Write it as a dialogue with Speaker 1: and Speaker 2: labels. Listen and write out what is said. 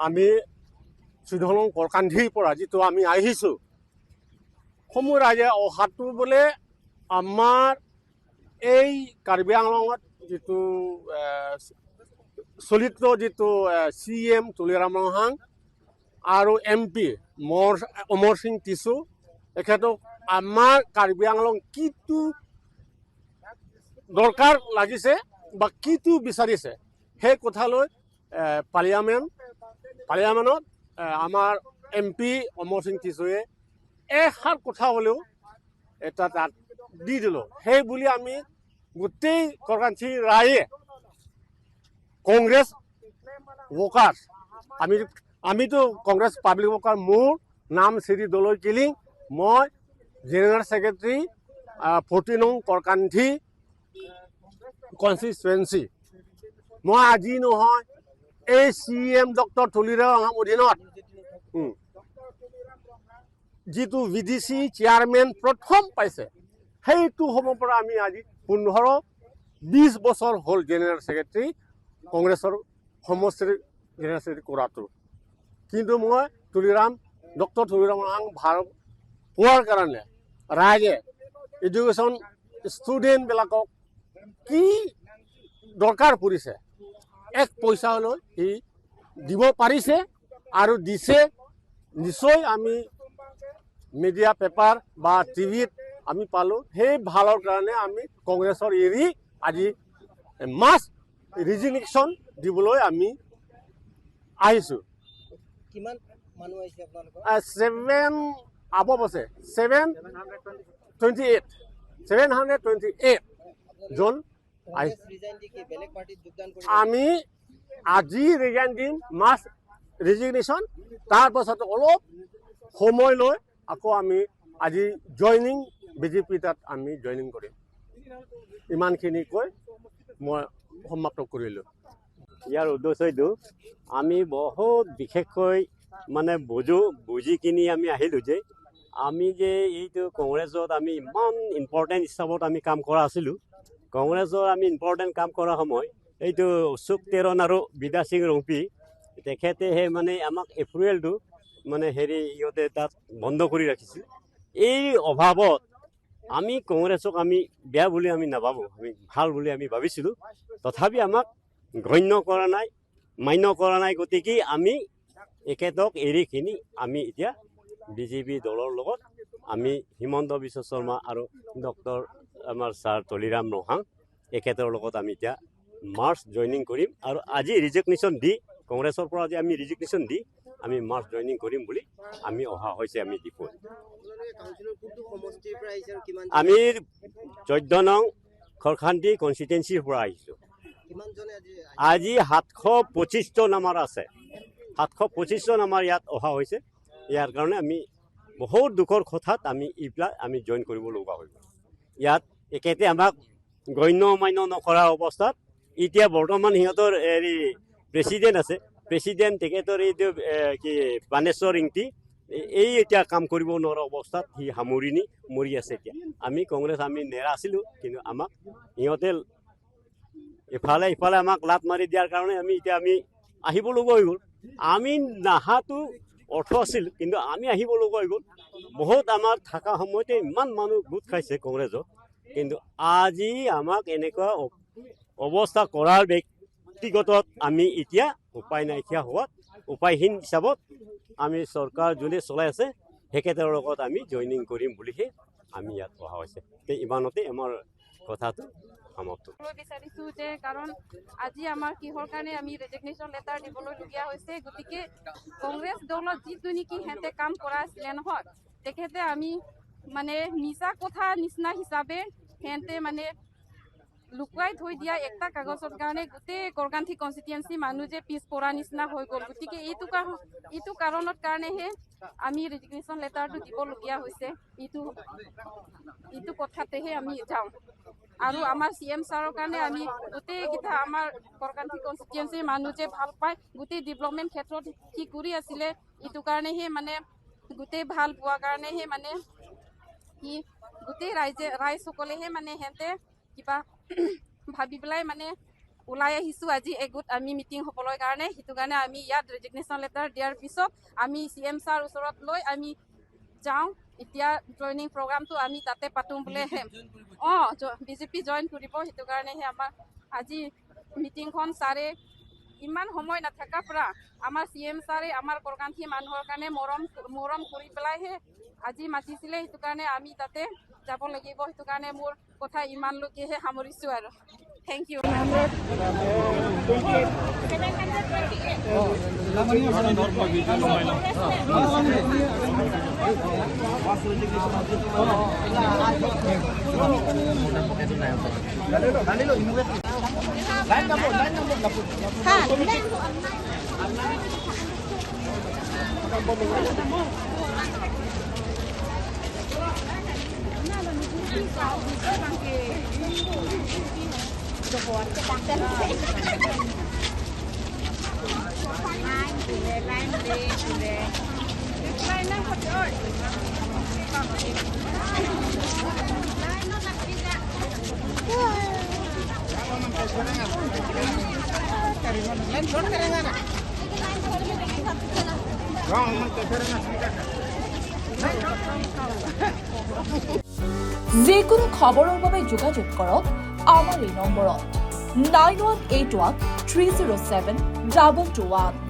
Speaker 1: আমি চুইধলং কৰকান্ধিৰ পৰা যিটো আমি আহিছোঁ সমূহ ৰাইজে অহাটো বোলে আমাৰ এই কাৰ্বি আংলঙত যিটো চলিত যিটো CM তুলিৰাম ৰহাং আৰু MP অমৰ সিং টিছু এখেতক আমাৰ কাৰ্বি আংলং কিটো দৰকাৰ লাগিছে বা কিটো বিচাৰিছে সেই কথালৈ পাৰ্লিয়ামেণ্টত আমাৰ MP অমৰ সিং টিছুৱে এষাৰ কথা হ'লেও এটা তাত দি দিলোঁ। সেই বুলি আমি গোটেই কৰকান্থি ৰাইজে কংগ্ৰেছ ৱৰ্কাৰ আমিতো কংগ্ৰেছ পাব্লিক ৱৰ্কাৰ, মোৰ নাম শ্ৰী দলৈ কিলিং, মই জেনেৰেল ছেক্ৰেটাৰী 14 নং কৰকান্থি কনষ্টিটুৱেঞ্চি। মই আজি নহয় এই CM ডক্টৰ তুলিৰাম ৰহাং অধীনত যিটো VDC চেয়াৰমেন প্ৰথম পাইছে সেইটো সময়ৰ পৰা আমি আজি 15-20 বছৰ হ'ল জেনেৰেল ছেক্ৰেটাৰী কংগ্ৰেছৰ সমষ্টিৰ জেনেৰেল ছেক্ৰেটাৰী কৰাটো। কিন্তু মই ডক্টৰ তুলিৰাম ৰহাং ভাল পোৱাৰ কাৰণে ৰাইজে এডুকেশ্যন ষ্টুডেণ্টবিলাকক কি দৰকাৰ পৰিছে এক পইচা হ'লেও সি দিব পাৰিছে আৰু দিছে। নিশ্চয় আমি মিডিয়া পেপাৰ বা টিভিত আমি পালোঁ। সেই ভালৰ কাৰণে আমি কংগ্ৰেছৰ এৰি আজি মাছ ৰিজিগনেশ্যন দিবলৈ আমি আহিছোঁ।
Speaker 2: কিমান মানুহ আহিছে আপোনালোকৰ?
Speaker 1: 7 above আছে, 728 জন আমি আজি ৰিজাইন দিম মাছ ৰিজিগনেশ্যন। তাৰপাছত অলপ সময় লৈ আকৌ আমি আজি জইনিং BJP তাত আমি জইনিং কৰিম। ইমানখিনি কৈ মই সমাপ্ত কৰিলোঁ।
Speaker 3: ইয়াৰ উদ্দেশ্যটো আমি বহুত বিশেষকৈ মানে বুজি কিনি আমি আহিলোঁ যে আমি যে এইটো কংগ্ৰেছত আমি ইমান ইম্পৰ্টেণ্ট হিচাপত আমি কাম কৰা আছিলোঁ। কংগ্ৰেছৰ আমি ইম্পৰ্টেণ্ট কাম কৰা সময় এইটো অশোক তেৰণ আৰু বিদা সিং ৰংপি তেখেতেহে মানে আমাক এপ্ৰিলটো মানে ইহঁতে তাত বন্ধ কৰি ৰাখিছিল। এই অভাৱত আমি কংগ্ৰেছক আমি বেয়া বুলি আমি নাভাবোঁ, আমি ভাল বুলি আমি ভাবিছিলোঁ। তথাপি আমাক গণ্য কৰা নাই, মান্য কৰা নাই। গতিকে আমি এখেতক এৰিখিনি আমি এতিয়া BJP দলৰ লগত আমি হিমন্ত বিশ্ব শৰ্মা আৰু ডক্টৰ আমাৰ ছাৰ তুলিৰাম ৰহাং এখেতৰ লগত আমি এতিয়া মাৰ্চ জইনিং কৰিম। আৰু আজি ৰিজিগনেশ্যন দি কংগ্ৰেছৰ পৰা আজি আমি ৰিজিগনেশ্যন দি আমি মাৰ্চ জইনিং কৰিম বুলি আমি অহা হৈছে। আমি ডিপোত আমি 14 নং খৰখান্তি কনষ্টিটুৱেঞ্চিৰ পৰা আহিছোঁ। আজি 725 জন আমাৰ আছে, 725 জন আমাৰ ইয়াত অহা হৈছে। ইয়াৰ কাৰণে আমি বহুত দুখৰ কথাত আমি এইবিলাক আমি জইন কৰিব লগা হৈ গ'ল। ইয়াত একেতে আমাক গণ্য মান্য নকৰা অৱস্থাত এতিয়া বৰ্তমান সিহঁতৰ প্ৰেচিডেণ্ট আছে, প্ৰেচিডেণ্ট তেখেতৰ এইটো কি বানেশ্বৰ ইংতি এই এতিয়া কাম কৰিব নোৱাৰা অৱস্থাত সি মৰি আছে। এতিয়া আমি কংগ্ৰেছ আমি নেৰা আছিলোঁ, কিন্তু আমাক সিহঁতে ইফালে আমাক লাত মাৰি দিয়াৰ কাৰণে আমি আহিব লগা হৈ গ'ল। আমি নাহাটো অৰ্থ আছিল, কিন্তু আমি আহিব লগা হৈ গ'ল। বহুত আমাৰ থকা সময়তে ইমান মানুহ গোট খাইছে কংগ্ৰেছত, কিন্তু আজি আমাক এনেকুৱা অৱস্থা কৰাৰ ব্যক্তিগত আমি এতিয়া উপায় নাইকিয়া হোৱাত উপায়হীন হিচাপত আমি চৰকাৰ যোনে চলাই আছে তেখেতৰ লগত আমি জইনিং কৰিম বুলিহে আমি ইয়াত অহা হৈছে। ইমানতে আমাৰ কথাটো সমাপ্ত
Speaker 4: বিচাৰিছোঁ যে কাৰণ আজি আমাৰ কিহৰ কাৰণে আমি ৰেজিগনেশ্যন লেটাৰ দিবলগীয়া হৈছে। গতিকে কংগ্ৰেছ দলত যিটো নেকি সিহঁতে কাম কৰা আছিলে নহয়, তেখেতে আমি মানে মিছা কথা নিচিনা হিচাপে সিহঁতে মানে লুকুৱাই থৈ দিয়া একটা কাগজৰ কাৰণে গোটেই কৰকান্থি কনষ্টিটুৱেঞ্চি মানুহ যে পিছ পৰা নিচিনা হৈ গ'ল। গতিকে এইটো কাৰণত কাৰণেহে আমি ৰেজিগনেশ্যন লেটাৰটো দিবলগীয়া হৈছে। এইটো কথাতেহে আমি যাওঁ। আৰু আমাৰ CM ছাৰৰ কাৰণে আমি গোটেইকেইটা আমাৰ কৰকান্থি কনষ্টিটুৱেঞ্চিৰ মানুহ যে ভাল পায়, গোটেই ডেভেলপমেণ্ট ক্ষেত্ৰত কি কৰি আছিলে, এইটো কাৰণেহে মানে গোটেই ভাল পোৱা কাৰণেহে মানে কি গোটেই ৰাইজসকলেহে মানে সিহঁতে কিবা ভাবি পেলাই মানে ওলাই আহিছোঁ আজি এগোট আমি মিটিং হ'বলৈ কাৰণে সেইটো কাৰণে আমি ইয়াত ৰেজিগনেশ্যন লেটাৰ দিয়াৰ পিছত আমি CM ছাৰ ওচৰত লৈ আমি যাওঁ এতিয়া জইনিং প্ৰগ্ৰামটো আমি তাতে পাতোঁ বুলিহে বিজেপি জইন কৰিব সেইটো কাৰণেহে আমাৰ আজি মিটিংখন ছাৰে ইমান সময় নাথাকাৰ পৰা আমাৰ CM ছাৰে আমাৰ কৰকান্থী মানুহৰ কাৰণে মৰম কৰি পেলাইহে আজি মাতিছিলে সেইটো কাৰণে আমি তাতে যাব লাগিব সেইটো কাৰণে মোৰ কথা ইমানলৈকেহে সামৰিছোঁ আৰু থেংক ইউ
Speaker 5: যিকোনো খবৰৰ বাবে যোগাযোগ কৰক আমাৰ এই নম্বৰত 9181 307 2221